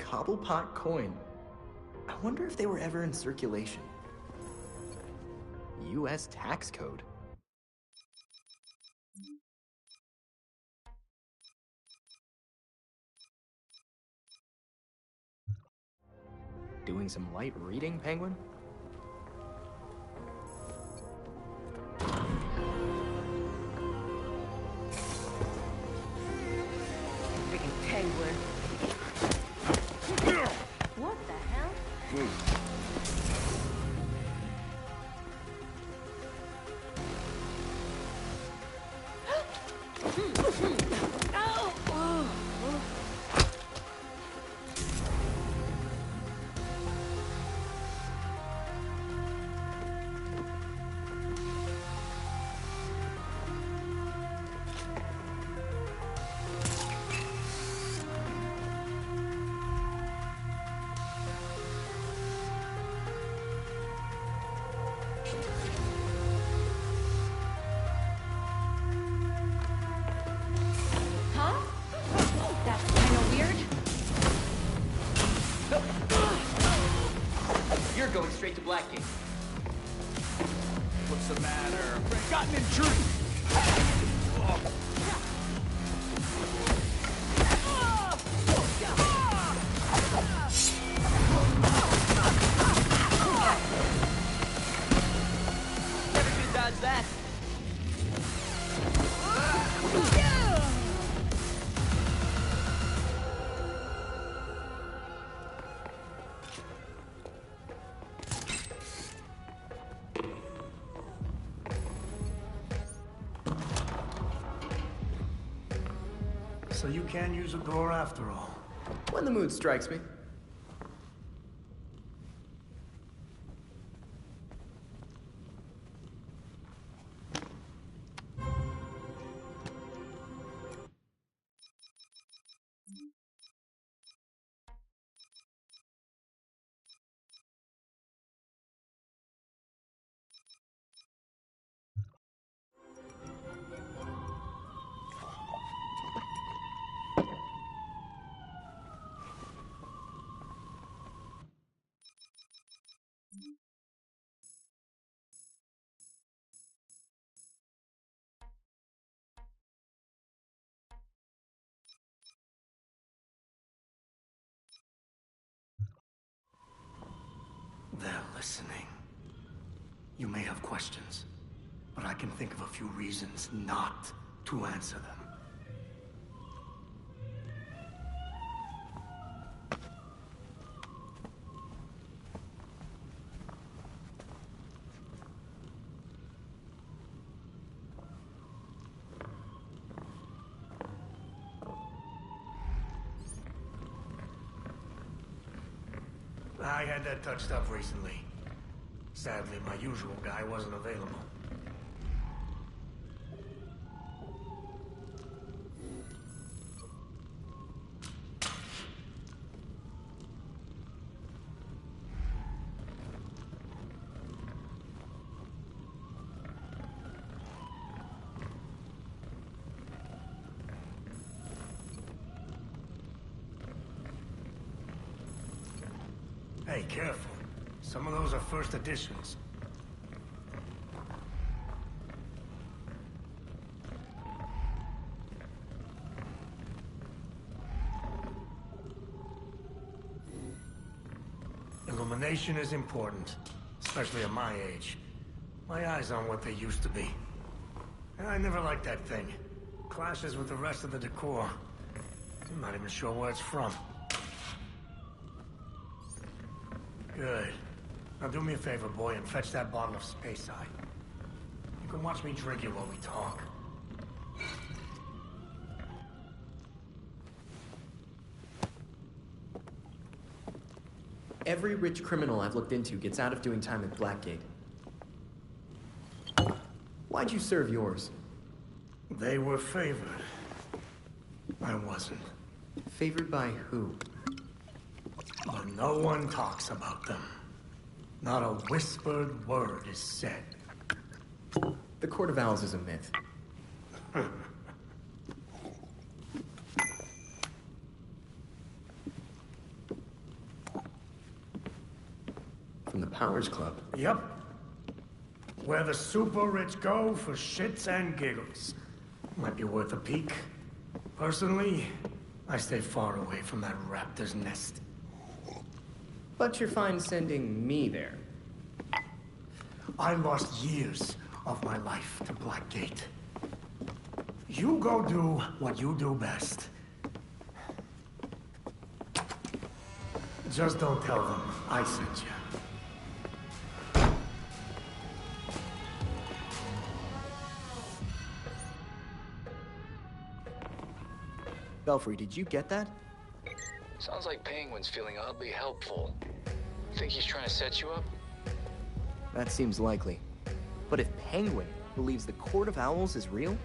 Cobblepot coin. I wonder if they were ever in circulation. U.S. tax code. Doing some light reading, Penguin? Freaking Penguin. What the hell? You're going straight to Blackgate. What's the matter? Got an intruder! Never could dodge that. So you can use a door after all. When the mood strikes me. They're listening. You may have questions, but I can think of a few reasons not to answer them. I had that touched up recently. Sadly, my usual guy wasn't available. Hey, careful. Some of those are first editions. Illumination is important, especially at my age. My eyes on what they used to be. And I never liked that thing. Clashes with the rest of the decor. I'm not even sure where it's from. Good. Now do me a favor, boy, and fetch that bottle of Space Eye. You can watch me drink it while we talk. Every rich criminal I've looked into gets out of doing time at Blackgate. Why'd you serve yours? They were favored. I wasn't. Favored by who? But no one talks about them. Not a whispered word is said. The Court of Owls is a myth. Powers Club. Yep. Where the super rich go for shits and giggles. Might be worth a peek. Personally, I stay far away from that raptor's nest. But you're fine sending me there. I lost years of my life to Blackgate. You go do what you do best. Just don't tell them I sent you. Belfry, did you get that? Sounds like Penguin's feeling oddly helpful. Think he's trying to set you up? That seems likely. But if Penguin believes the Court of Owls is real,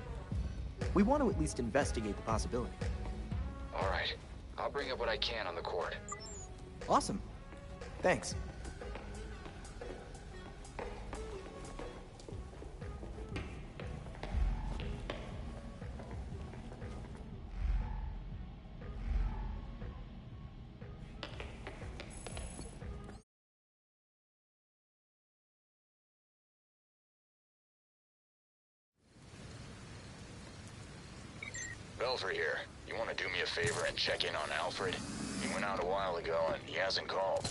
we want to at least investigate the possibility. All right. I'll bring up what I can on the court. Awesome. Thanks. Belfry here. You want to do me a favor and check in on Alfred? He went out a while ago and he hasn't called.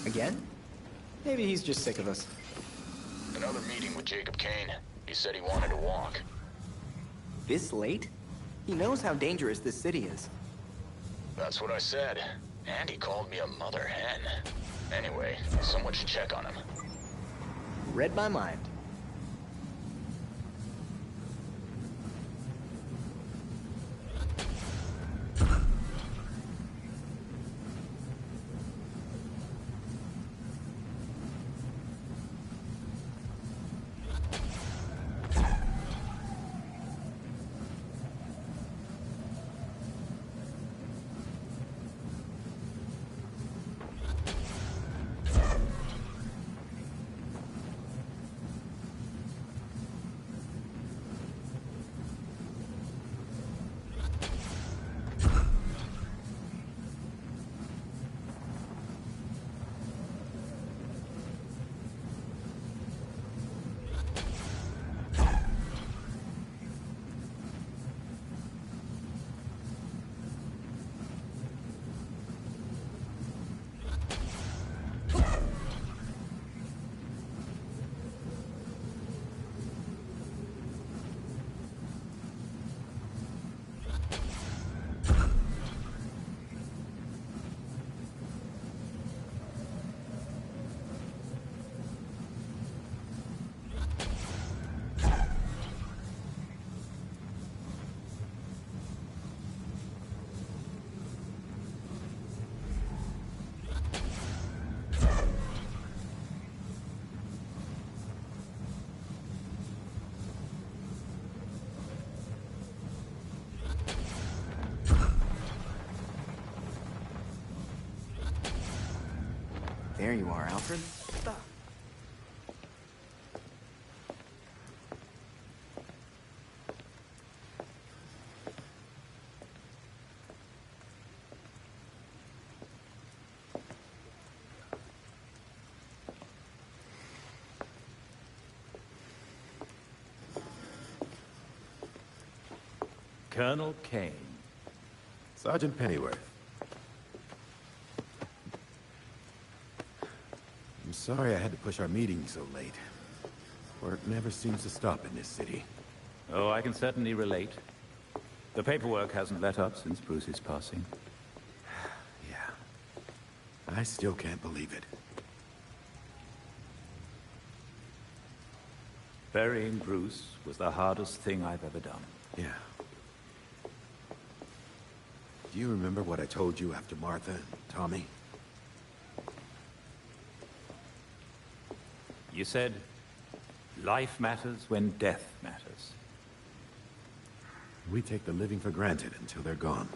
Again? Maybe he's just sick of us. Another meeting with Jacob Kane. He said he wanted to walk. This late? He knows how dangerous this city is. That's what I said. And he called me a mother hen. Anyway, someone should check on him. Read my mind. There you are, Alfred. Colonel Kane. Sergeant Pennyworth. I'm sorry I had to push our meeting so late. Work never seems to stop in this city. Oh, I can certainly relate. The paperwork hasn't let up since Bruce's passing. Yeah. I still can't believe it. Burying Bruce was the hardest thing I've ever done. Yeah. Do you remember what I told you after Martha and Tommy? You said, life matters when death matters. We take the living for granted until they're gone.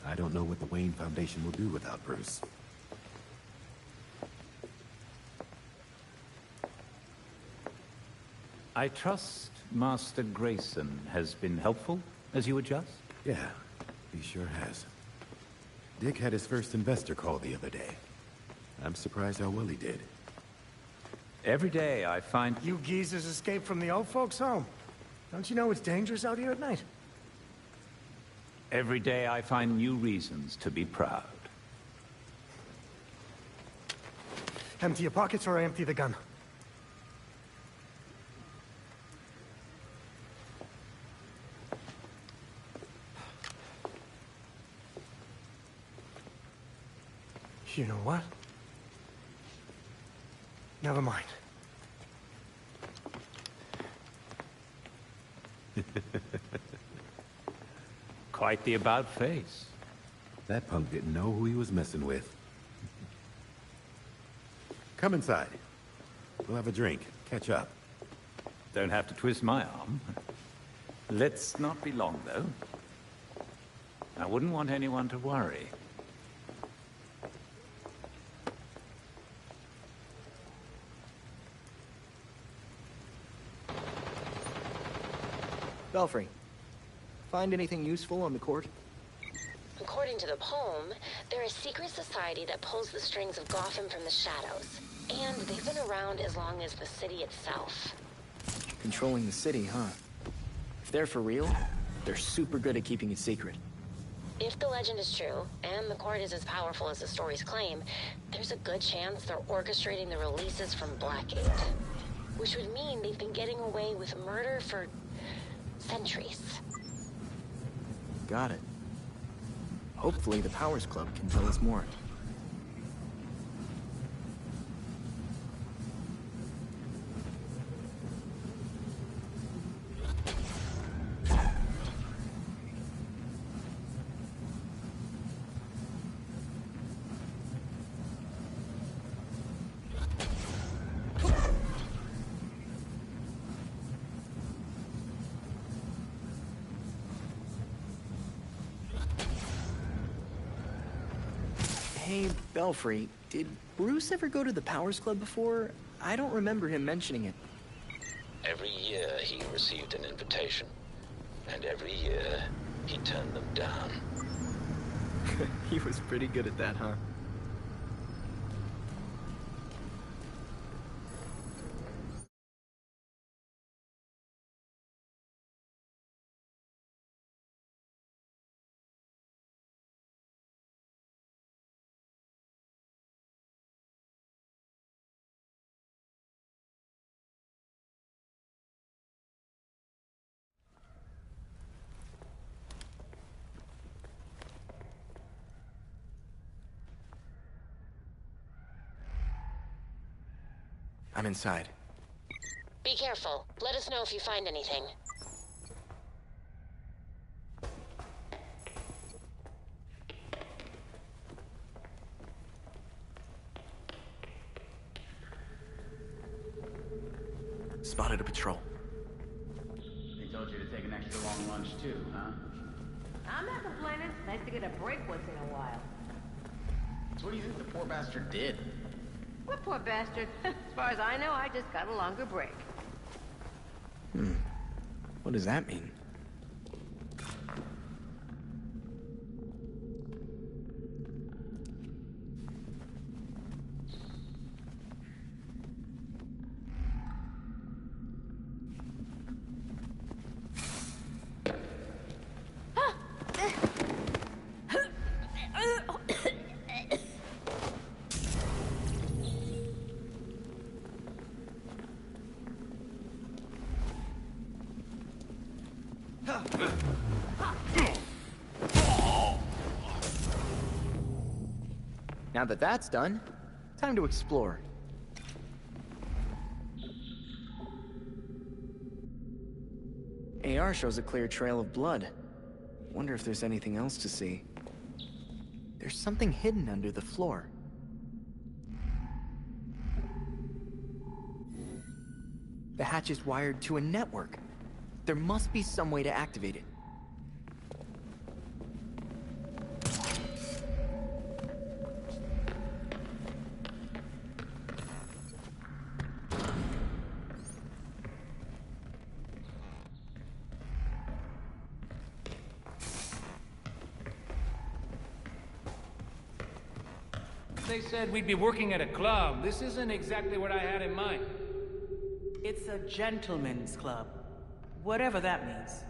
I don't know what the Wayne Foundation will do without Bruce. I trust Master Grayson has been helpful as you adjust? Yeah, he sure has. Dick had his first investor call the other day. I'm surprised how well he did. Every day I find... You geezers escaped from the old folks' home. Don't you know it's dangerous out here at night? Every day I find new reasons to be proud. Empty your pockets or I empty the gun. You know what? Never mind. Quite the about-face. That punk didn't know who he was messing with. Come inside. We'll have a drink, catch up. Don't have to twist my arm. Let's not be long, though. I wouldn't want anyone to worry. Belfry, find anything useful on the court? According to the poem, they're a secret society that pulls the strings of Gotham from the shadows. And they've been around as long as the city itself. Controlling the city, huh? If they're for real, they're super good at keeping it secret. If the legend is true, and the court is as powerful as the stories claim, there's a good chance they're orchestrating the releases from Blackgate. Which would mean they've been getting away with murder for... centuries. Got it. Hopefully the Powers Club can tell us more. Hey, Belfry, did Bruce ever go to the Powers Club before? I don't remember him mentioning it. Every year he received an invitation, and every year he turned them down. He was pretty good at that, huh? I'm inside. Be careful. Let us know if you find anything. Spotted a patrol. They told you to take an extra long lunch too, huh? I'm not complaining. Nice to get a break once in a while. So what do you think the poor bastard did? What poor bastard? As far as I know, I just got a longer break. What does that mean? Now that that's done, time to explore. AR shows a clear trail of blood. Wonder if there's anything else to see. There's something hidden under the floor. The hatch is wired to a network. There must be some way to activate it. they said we'd be working at a club, this isn't exactly what I had in mind. It's a gentleman's club. Whatever that means.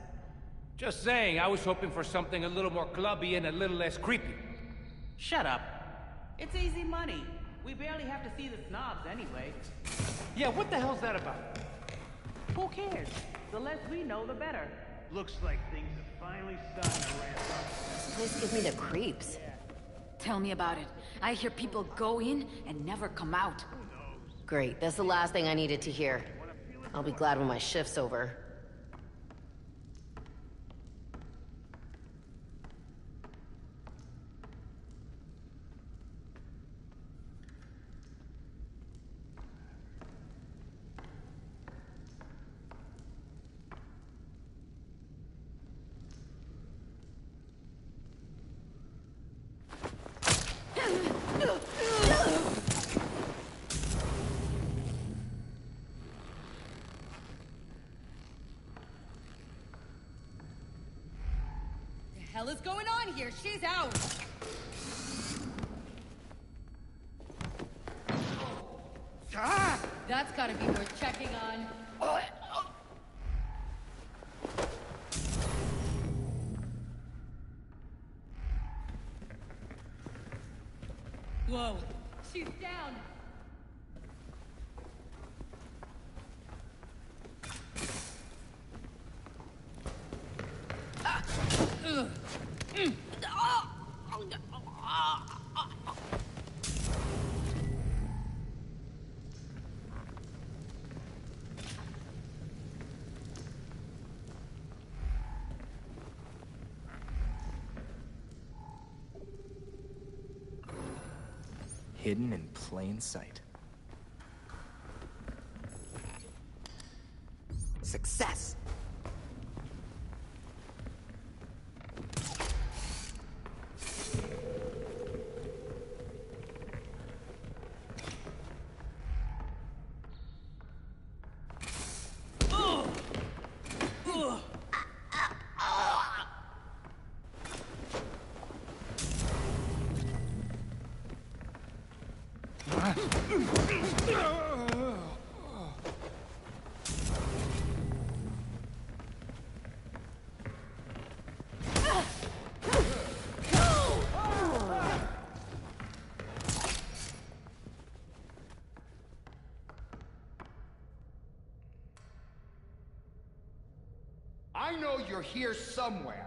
Just saying, I was hoping for something a little more clubby and a little less creepy. Shut up. It's easy money. We barely have to see the snobs anyway. Yeah, what the hell's that about? Who cares? The less we know, the better. Looks like things are finally starting to ramp up. This place gives me the creeps. Tell me about it. I hear people go in and never come out. Great, that's the last thing I needed to hear. I'll be glad when my shift's over. Hell is going on here? She's out. That's gotta be worth checking on. Whoa, she's down. Hidden in plain sight. Success! I know you're here somewhere.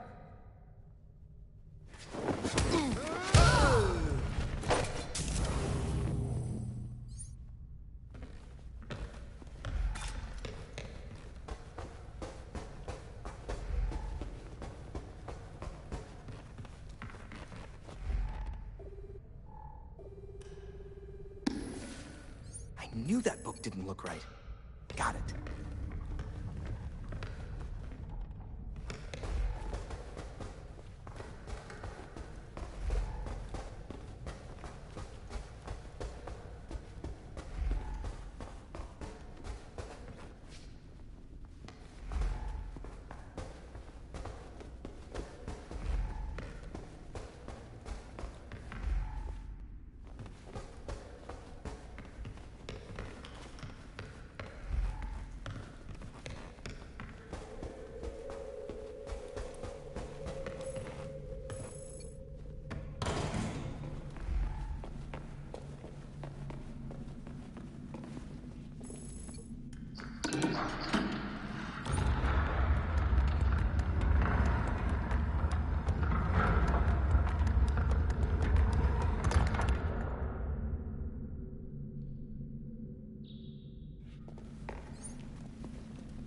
I knew that book didn't look right. Got it.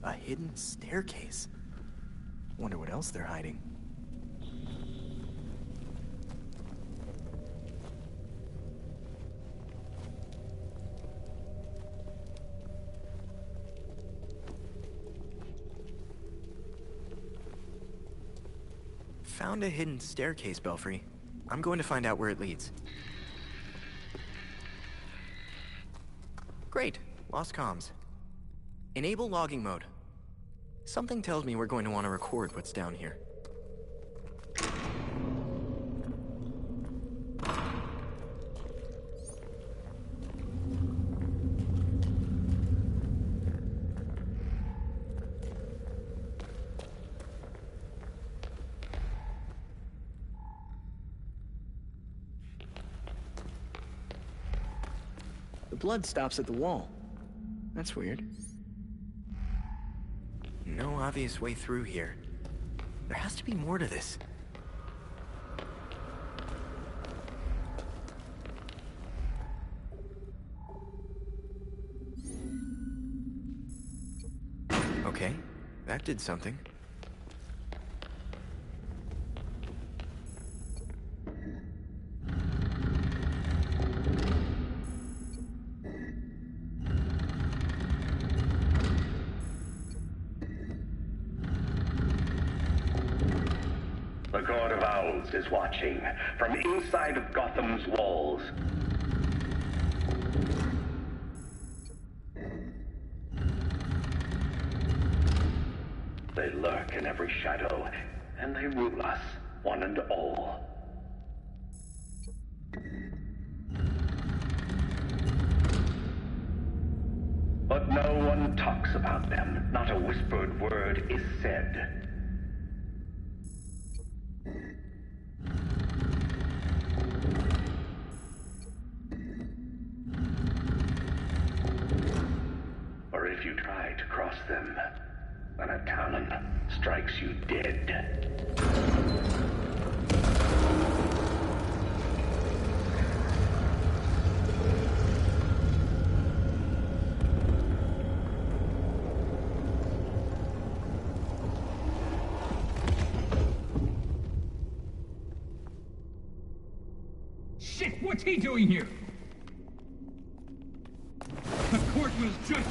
A hidden staircase. Wonder what else they're hiding. Found a hidden staircase, Belfry. I'm going to find out where it leads. Great. Lost comms. Enable logging mode. Something tells me we're going to want to record what's down here. The blood stops at the wall. That's weird. No obvious way through here. There has to be more to this. Okay, that did something. The Court of Owls is watching from inside of Gotham's walls. They lurk in every shadow, and they rule us, one and all. But no one talks about them. Not a whispered word is said. Or if you try to cross them, then a talon strikes you dead. Shit, what's he doing here? The court was just...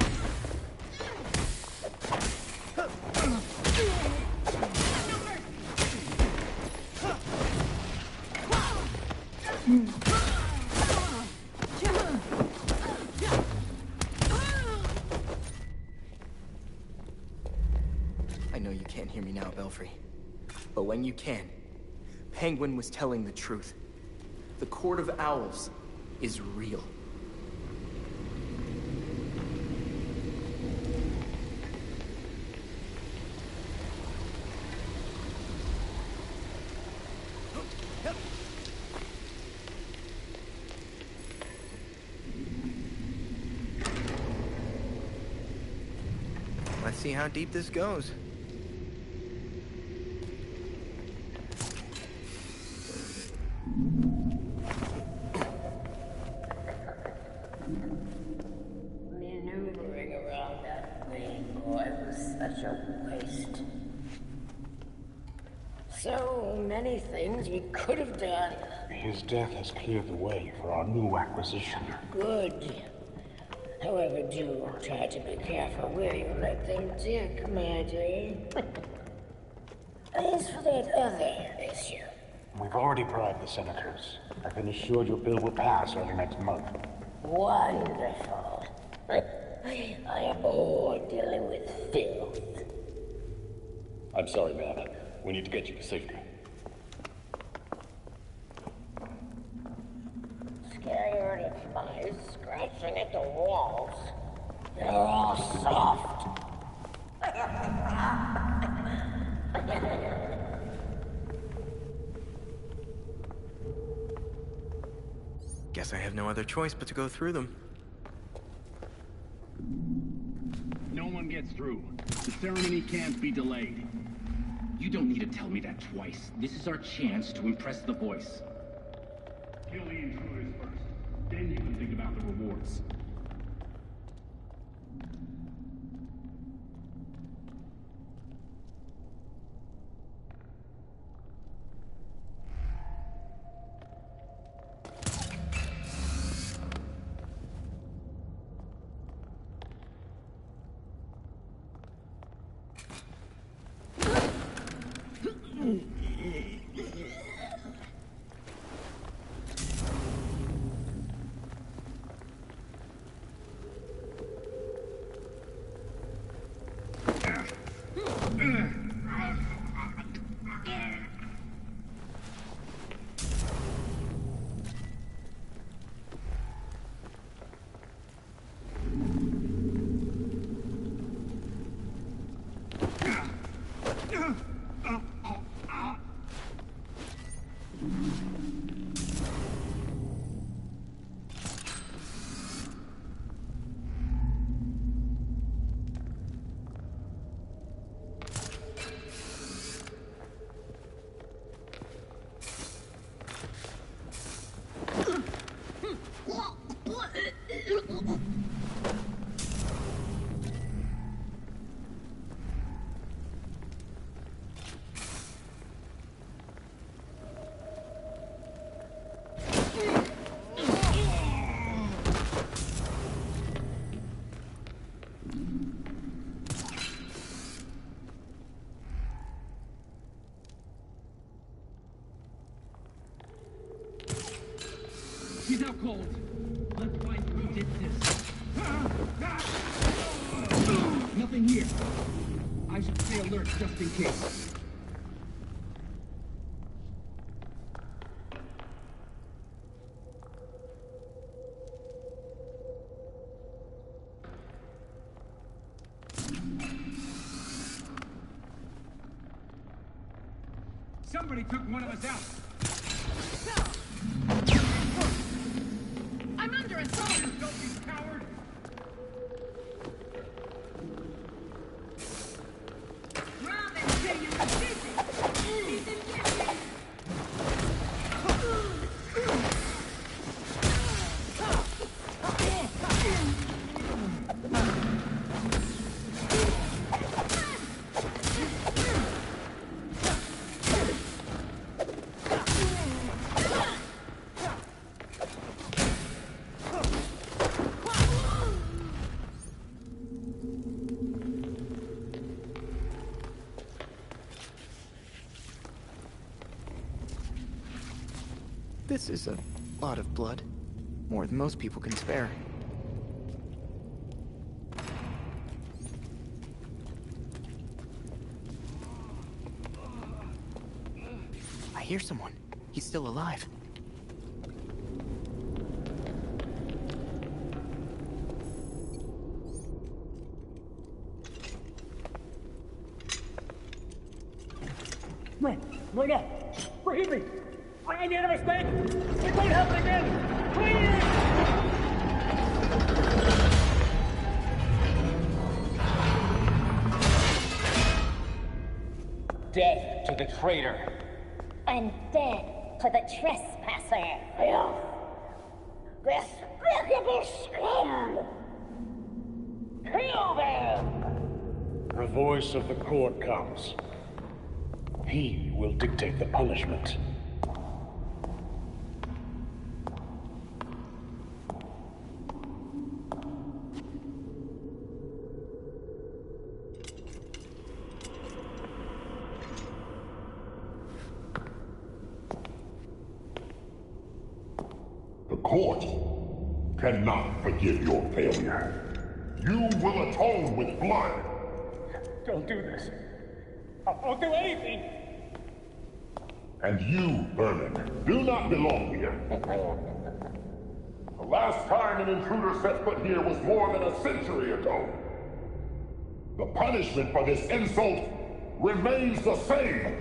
I know you can't hear me now, Belfry. But when you can, Penguin was telling the truth. The Court of Owls is real. Let's see how deep this goes. Maneuvering around that thing, boy, was such a waste. So many things we could have done. His death has cleared the way for our new acquisition. Good. However, do try to be careful where you let them dig, my dear. As for that other issue, We've already bribed the senators. I've been assured your bill will pass early next month. wonderful. I am bored dealing with filth. I'm sorry, man. We need to get you to safety. Scared of flies scratching at the walls. They're all soft. Guess I have no other choice but to go through them. No one gets through. The ceremony can't be delayed. You don't need to tell me that twice. This is our chance to impress the voice. Kill the intruders first. Then you can think about the rewards. She's out cold. Let's find who did this. Nothing here. I should stay alert just in case. Somebody took one of us out. I'm under assault! Don't be coward! Robin, say you're busy! He's infected! This is a lot of blood. More than most people can spare. I hear someone. He's still alive. No, no! Forgive me! I made a mistake! It won't happen again! Please! Death to the traitor. And death to the trespasser. Filth. Despicable scum! Kill them! The voice of the court comes. He will dictate the punishment. The court cannot forgive your failure. You will atone with blood. Don't do this. I'll do anything! And you, Vermin, do not belong here. The last time an intruder set foot here was more than a century ago. The punishment for this insult remains the same.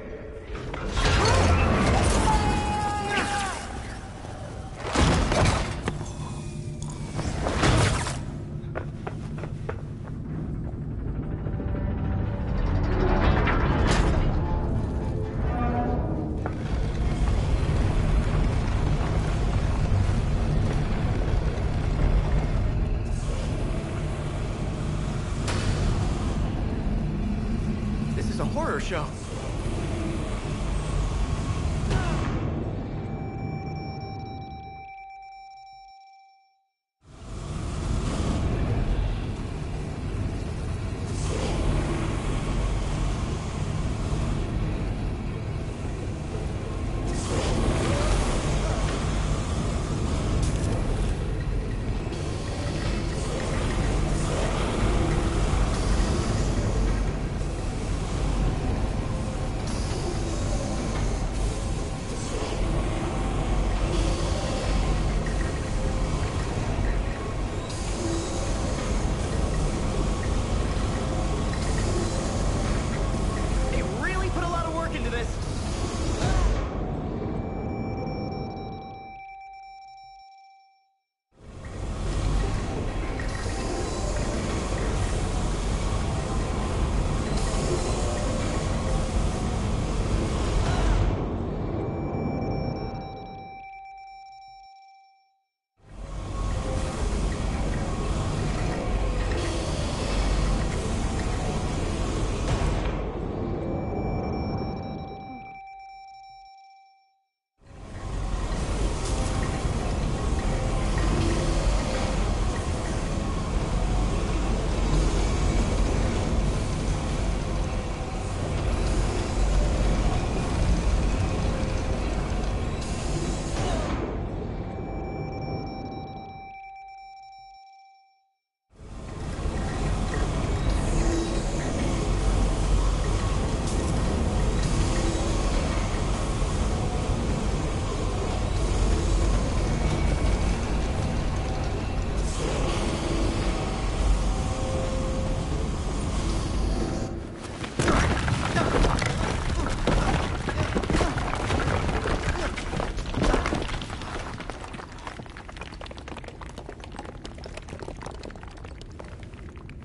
Show.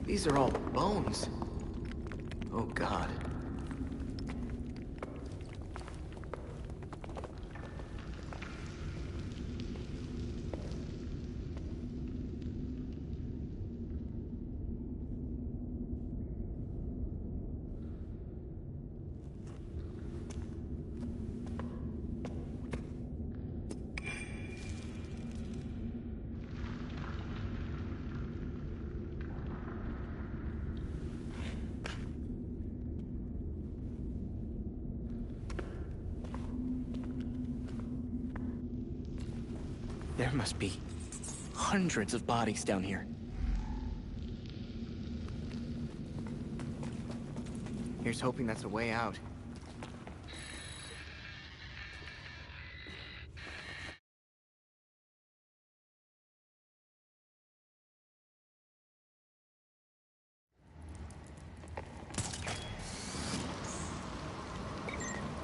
These are all bones. Oh, God. There must be hundreds of bodies down here. Here's hoping that's a way out.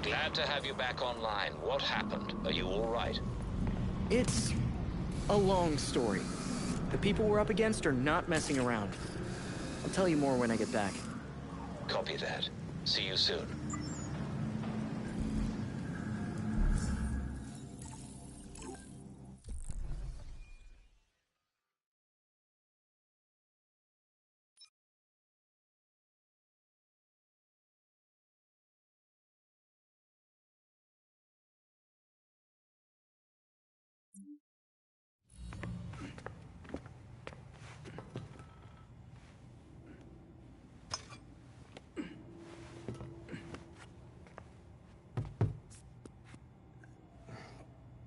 Glad to have you back online. What happened? Are you all right? It's a long story. The people we're up against are not messing around. I'll tell you more when I get back. Copy that. See you soon.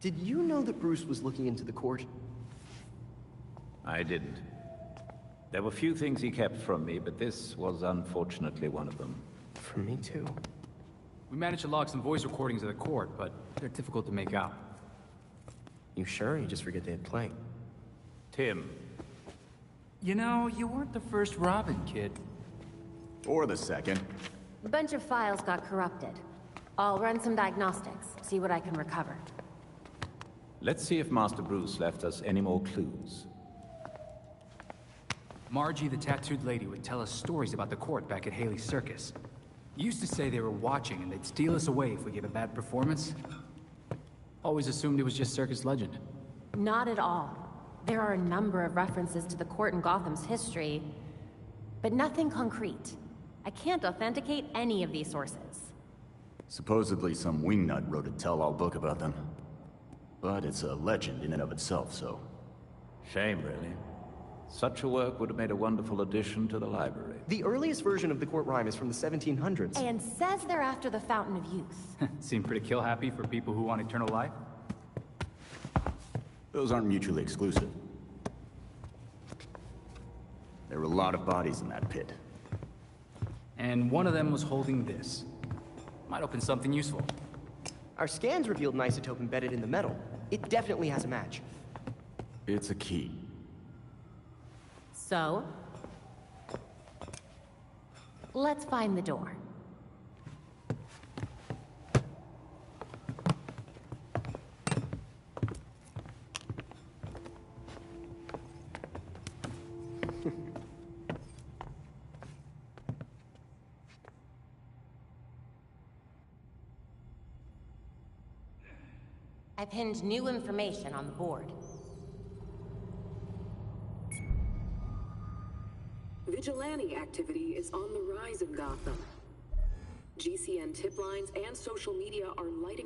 Did you know that Bruce was looking into the court? I didn't. There were few things he kept from me, but this was unfortunately one of them. From me too. We managed to log some voice recordings of the court, but they're difficult to make out. You sure? You just forget they had play. Tim. You know, you weren't the first Robin, kid. Or the second. A bunch of files got corrupted. I'll run some diagnostics, see what I can recover. Let's see if Master Bruce left us any more clues. Margie, the tattooed lady, would tell us stories about the court back at Haley's Circus. Used to say they were watching and they'd steal us away if we gave a bad performance. Always assumed it was just circus legend. Not at all. There are a number of references to the court in Gotham's history, but nothing concrete. I can't authenticate any of these sources. Supposedly some wingnut wrote a tell-all book about them. But it's a legend in and of itself, so... Shame, really. Such a work would have made a wonderful addition to the library. The earliest version of the court rhyme is from the 1700s. And says they're after the Fountain of Youth. Seem pretty kill-happy for people who want eternal life. Those aren't mutually exclusive. There were a lot of bodies in that pit. And one of them was holding this. Might open something useful. Our scans revealed an isotope embedded in the metal. It definitely has a match. It's a key. So? Let's find the door. I pinned new information on the board. Vigilante activity is on the rise in Gotham. GCN tip lines and social media are lighting